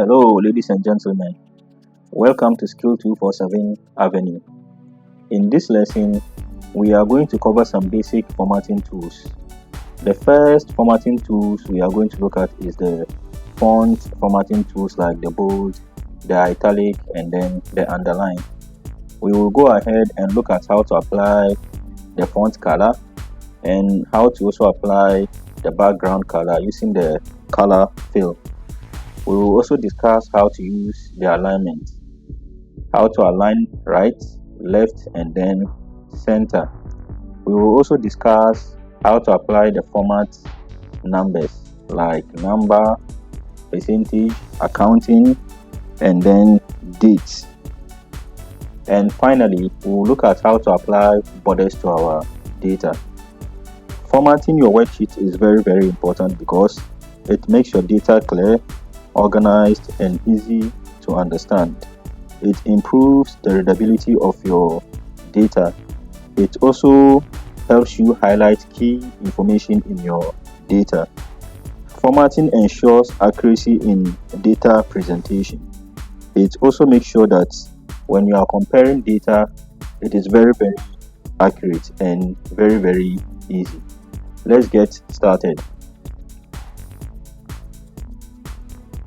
Hello, ladies and gentlemen. Welcome to Skill 247 Avenue. In this lesson, we are going to cover some basic formatting tools. The first formatting tools we are going to look at is the font formatting tools like the bold, the italic, and then the underline. We will go ahead and look at how to apply the font color and how to also apply the background color using the color fill. We will also discuss how to use the alignment, how to align right, left, and then center. We will also discuss how to apply the format numbers like number, percentage, accounting, and then dates. And finally, we will look at how to apply borders to our data. Formatting your worksheet is very important because it makes your data clear, organized, and easy to understand. It improves the readability of your data. It also helps you highlight key information in your data. Formatting ensures accuracy in data presentation. It also makes sure that when you are comparing data, it is very accurate and very easy. Let's get started.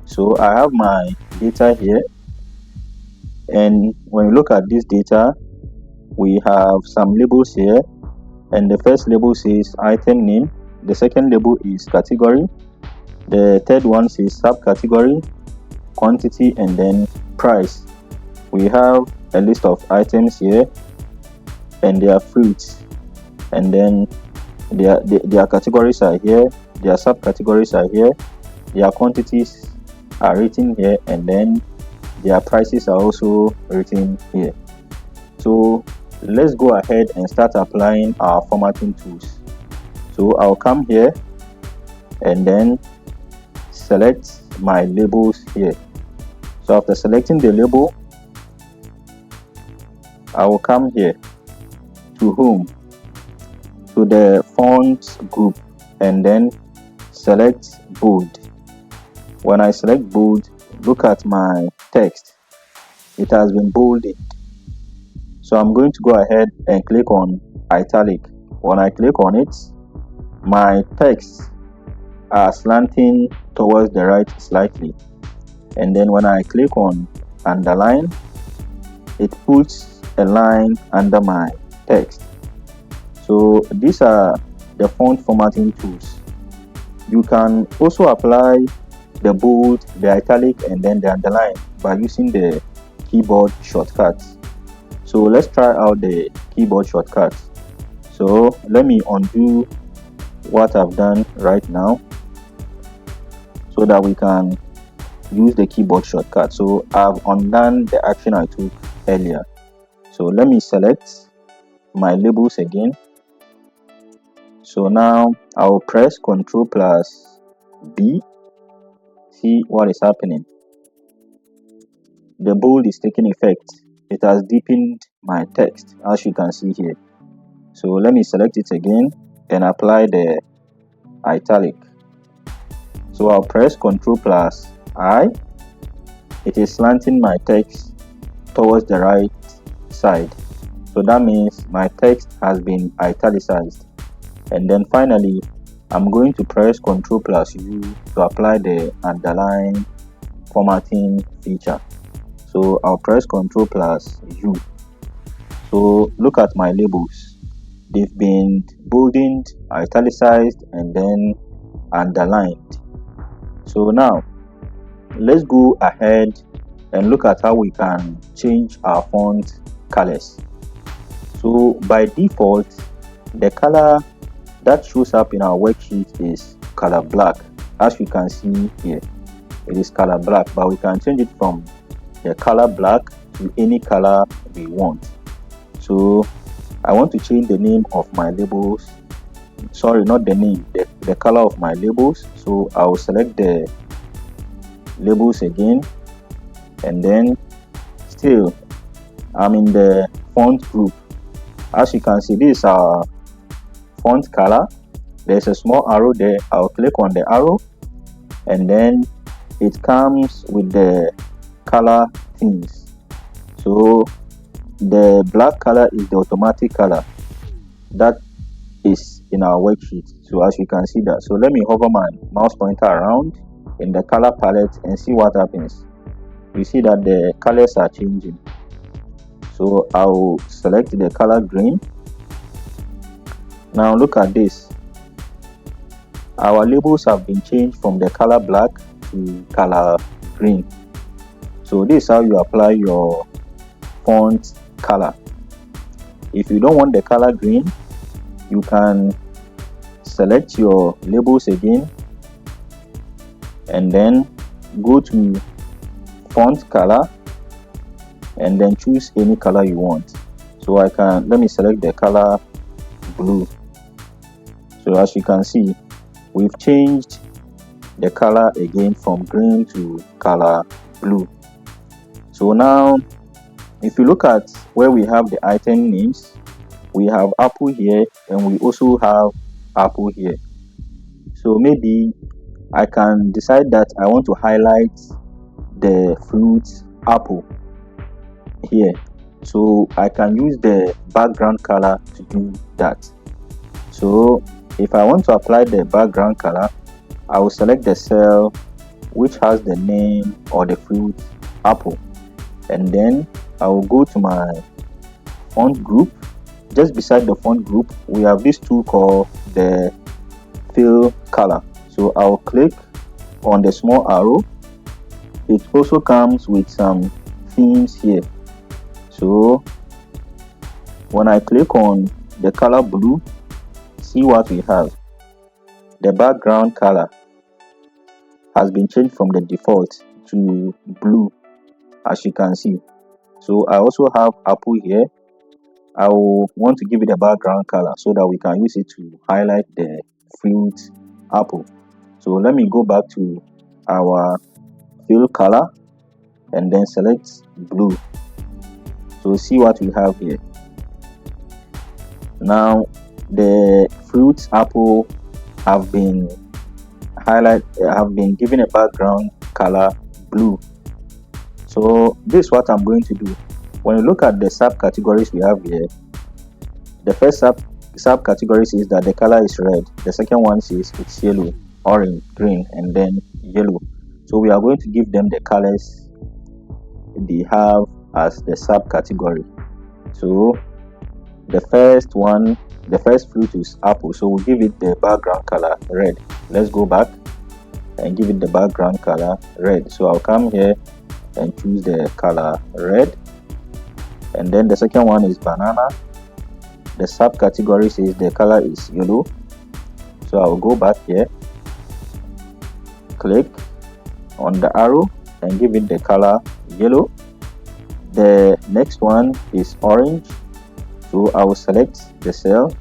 So I have my data here, and when you look at this data, we have some labels here, and the first label says item name, the second label is category, the third one says subcategory, quantity, and then price. We have a list of items here, and their fruits, and then their categories are here, their subcategories are here, their quantities are written here, and then their prices are also written here. So let's go ahead and start applying our formatting tools. So I'll come here and then select my labels here. So after selecting the label, I will come here to home, to the font group, and then select bold. When I select bold, look at my text. It has been bolded. So I'm going to go ahead and click on italic. When I click on it, my texts are slanting towards the right slightly. And then when I click on underline, it puts a line under my text. So these are the font formatting tools. You can also apply the bold, the italic, and then the underline by using the keyboard shortcuts. So let's try out the keyboard shortcuts. So let me undo what I've done right now so that we can use the keyboard shortcut. So I've undone the action I took earlier. So let me select my labels again. So now I'll press Ctrl plus B. See what is happening. The bold is taking effect. It has deepened my text, as you can see here. So let me select it again and apply the italic. So I'll press Ctrl plus I. It is slanting my text towards the right side. So that means my text has been italicized. And then finally, I'm going to press Ctrl plus U to apply the underline formatting feature. So I'll press Ctrl plus U. So look at my labels. They've been boldened, italicized, and then underlined. So now let's go ahead and look at how we can change our font colors. So by default, the color that shows up in our worksheet is color black. As you can see here, it is color black, but we can change it from the color black to any color we want. So I want to change the name of my labels. Sorry, not the name, the color of my labels. So I will select the labels again, and then still I'm in the font group. As you can see, this is our font color. There's a small arrow there. I'll click on the arrow, and then it comes with the color themes. So the black color is the automatic color that is in our worksheet. So as you can see that, so let me hover my mouse pointer around in the color palette and see what happens. You see that the colors are changing. So I'll select the color green. Now look at this. Our labels have been changed from the color black to color green. So this is how you apply your font color. If you don't want the color green, you can select your labels again and then go to font color and then choose any color you want. So let me select the color blue. So as you can see, we've changed the color again from green to color blue. So now if you look at where we have the item names, we have apple here and we also have apple here. So maybe I can decide that I want to highlight the fruit apple here. So I can use the background color to do that. So if I want to apply the background color, I will select the cell which has the name or the fruit apple, and then I will go to my font group. Just beside the font group, we have this tool called the fill color. So I'll click on the small arrow. It also comes with some themes here. So when I click on the color blue, see what we have. The background color has been changed from the default to blue, as you can see. So I also have apple here. I will want to give it a background color so that we can use it to highlight the fruit apple. So let me go back to our fill color and then select blue. So see what we have here. Now the fruit apple have been given a background color blue. So this is what I'm going to do. When you look at the subcategories we have here, the first subcategory is that the color is red. The second one says it's yellow, orange, green, and then yellow. So we are going to give them the colors they have as the subcategory. So the first fruit is apple, so we'll give it the background color red. Let's go back and give it the background color red. So I'll come here and choose the color red, and then the second one is banana. The subcategory says the color is yellow, so I'll go back here, click on the arrow and give it the color yellow. The next one is orange, so I will select the cell,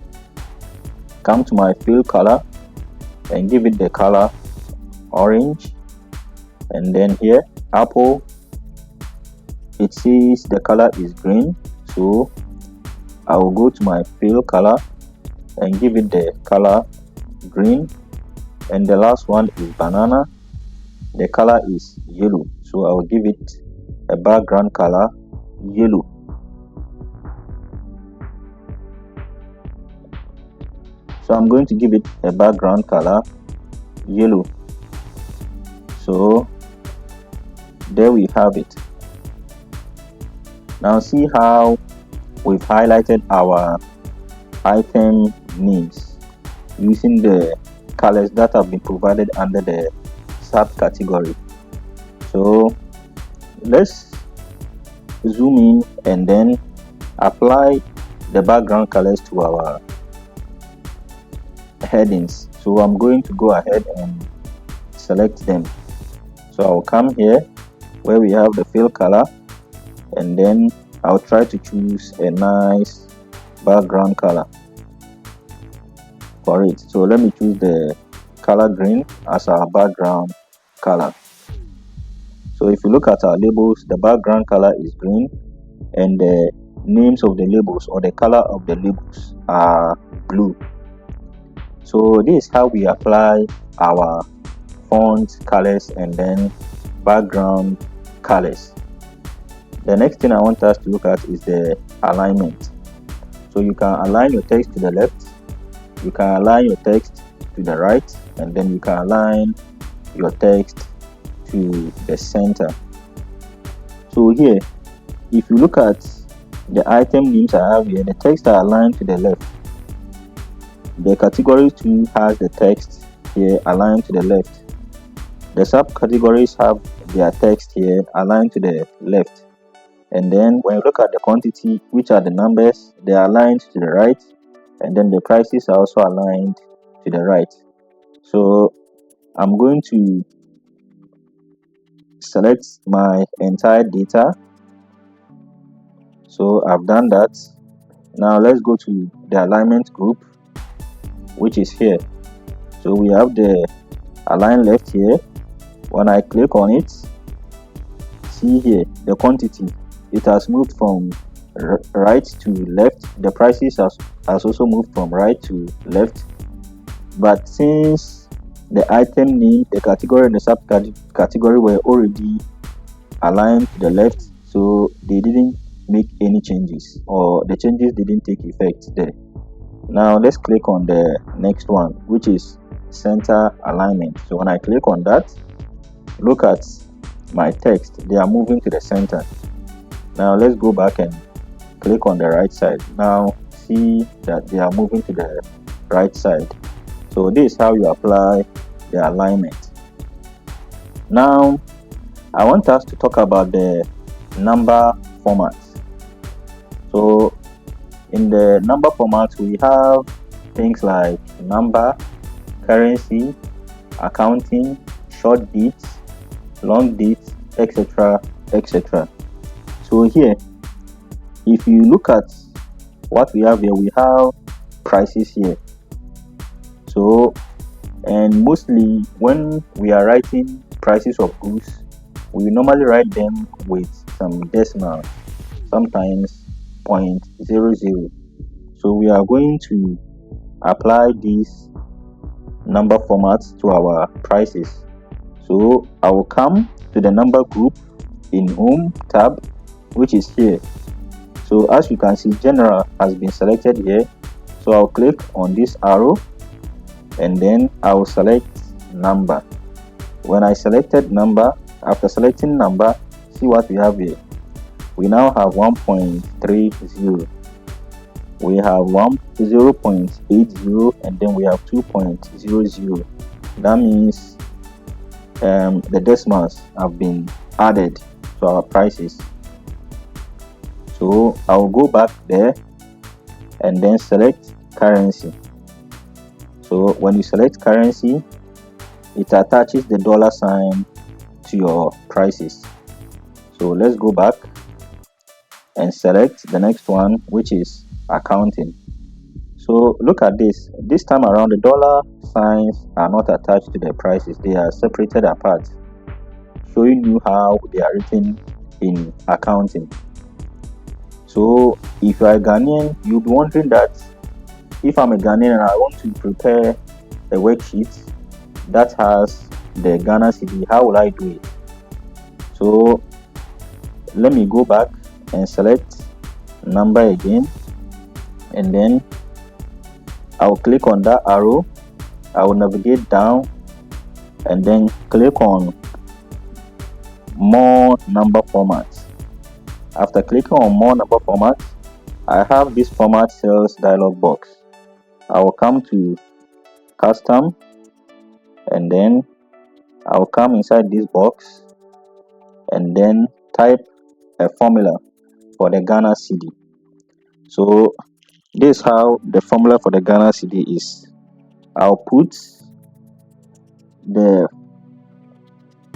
come to my fill color and give it the color orange. And then here apple, it says the color is green, so I will go to my fill color and give it the color green. And the last one is banana, the color is yellow, so I will give it a background color yellow. So I'm going to give it a background color yellow. So there we have it. Now see how we've highlighted our item names using the colors that have been provided under the subcategory. So let's zoom in and then apply the background colors to our headings. So I'm going to go ahead and select them. So I'll come here where we have the fill color, and then I'll try to choose a nice background color for it. So let me choose the color green as our background color. So if you look at our labels, the background color is green and the names of the labels or the color of the labels are blue. So this is how we apply our font colors and then background colors. The next thing I want us to look at is the alignment. So you can align your text to the left, you can align your text to the right, and then you can align your text to the center. So here, if you look at the item names I have here, the text are aligned to the left. The category 2 has the text here aligned to the left. The subcategories have their text here aligned to the left. And then when you look at the quantity, which are the numbers, they are aligned to the right. And then the prices are also aligned to the right. So I'm going to select my entire data. So I've done that. Now let's go to the alignment group, which is here. So we have the align left here. When I click on it, see here the quantity, it has moved from right to left. The prices has also moved from right to left. But since the item name, the category, and the subcategory were already aligned to the left, so they didn't make any changes, or the changes didn't take effect there. Now let's click on the next one, which is center alignment. So when I click on that, look at my text, they are moving to the center. Now let's go back and click on the right side. Now see that they are moving to the right side. So this is how you apply the alignment. Now I want us to talk about the number format. So in the number format, we have things like number, currency, accounting, short dates, long dates, etc., etc. So here, if you look at what we have here, we have prices here. So, and mostly when we are writing prices of goods, we normally write them with some decimal, sometimes 0.00. So we are going to apply these number formats to our prices. So I will come to the number group in home tab, which is here. So as you can see, general has been selected here. So I'll click on this arrow and then I will select number. When I selected number, after selecting number, see what we have here. We now have 1.30. We have 0.80, and then we have 2.00. That means the decimals have been added to our prices. So I will go back there and then select currency. So when you select currency, it attaches the dollar sign to your prices. So let's go back and select the next one, which is accounting. So look at this. This time around, the dollar signs are not attached to the prices, they are separated apart, showing you how they are written in accounting. So if you are a Ghanaian, you'll be wondering that if I'm a Ghanaian and I want to prepare a worksheet that has the Ghana cedi, how will I do it? So let me go back and select number again, and then I'll click on that arrow. I will navigate down and then click on more number formats. After clicking on more number formats, I have this format cells dialog box. I will come to custom, and then I will come inside this box and then type a formula for the Ghana cedi. So this is how the formula for the Ghana cedi is. I'll put the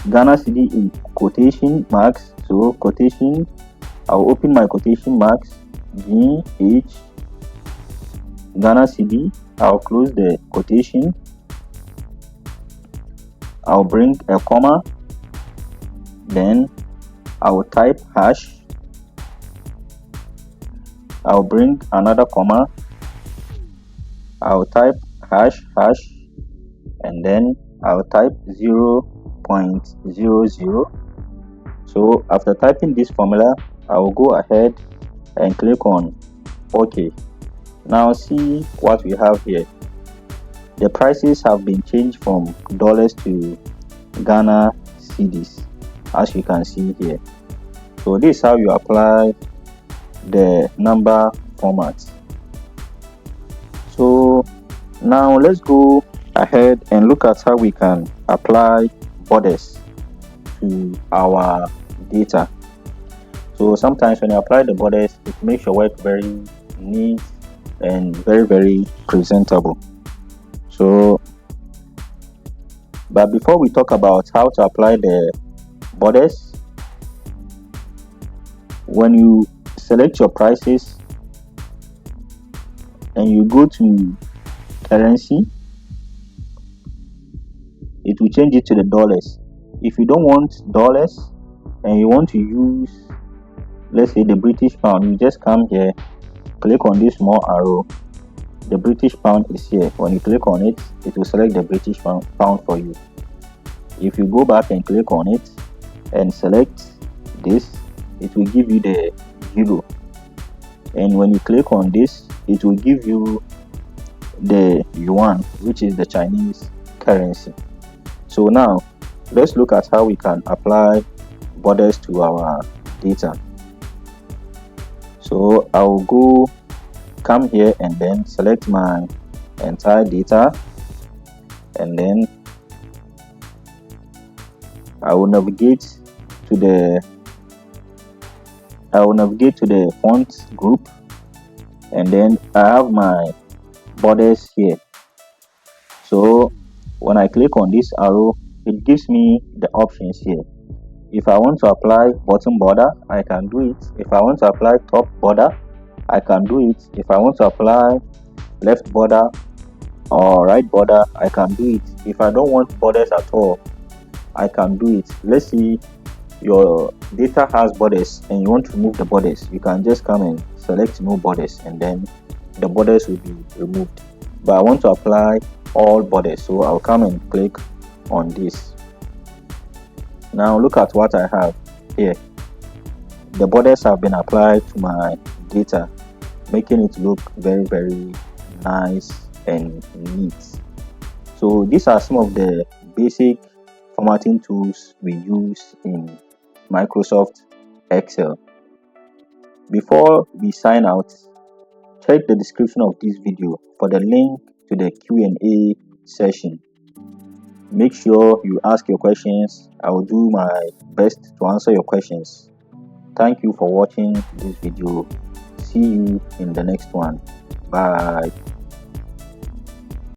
Ghana cedi in quotation marks. So quotation, I'll open my quotation marks, GH Ghana cedi. I'll close the quotation. I'll bring a comma, then I'll type hash. I'll bring another comma. I'll type hash, and then I'll type 0.00. So after typing this formula, I will go ahead and click on OK. Now see what we have here. The prices have been changed from dollars to Ghana cedis, as you can see here. So this is how you apply the number format. So now let's go ahead and look at how we can apply borders to our data. So sometimes when you apply the borders, it makes your work very neat and very presentable. So but before we talk about how to apply the borders, when you select your prices and you go to currency, it will change it to the dollars. If you don't want dollars and you want to use, let's say, the British pound, you just come here, click on this small arrow. The British pound is here. When you click on it, it will select the British pound for you. If you go back and click on it and select this, it will give you the euro. And when you click on this, it will give you the yuan, which is the Chinese currency. So now let's look at how we can apply borders to our data. So I'll come here and then select my entire data, and then I will navigate to the font group, and then I have my borders here. So when I click on this arrow, it gives me the options here. If I want to apply bottom border, I can do it. If I want to apply top border, I can do it. If I want to apply left border or right border, I can do it. If I don't want borders at all, I can do it. Let's see, your data has borders and you want to remove the borders. You can just come and select no borders, and then the borders will be removed. But I want to apply all borders, so I'll come and click on this. Now look at what I have here. The borders have been applied to my data, making it look very nice and neat. So these are some of the basic formatting tools we use in Microsoft Excel. Before we sign out, check the description of this video for the link to the Q&A session. Make sure you ask your questions. I will do my best to answer your questions. Thank you for watching this video. See you in the next one. Bye.